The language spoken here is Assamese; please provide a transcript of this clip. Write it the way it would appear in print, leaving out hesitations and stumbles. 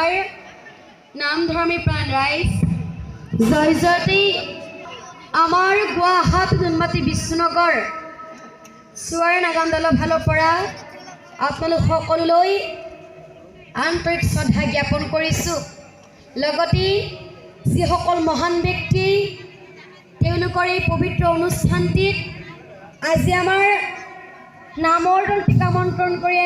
সভাৰ নামধৰ্মী প্ৰাণ ৰাইজ, জয় জয়তে আমাৰ গুৱাহাটী নুনমাটি বিষ্ণুনগৰ চুৱাৰ নাগাম দলৰ ফালৰ পৰা আপোনালোক সকলোলৈ আন্তৰিক শ্ৰদ্ধা জ্ঞাপন কৰিছোঁ। লগতে যিসকল মহান ব্যক্তি তেওঁলোকৰ এই পবিত্ৰ অনুষ্ঠানটিত আজি আমাৰ নামৰ দল টিকামন্ত্ৰণ কৰি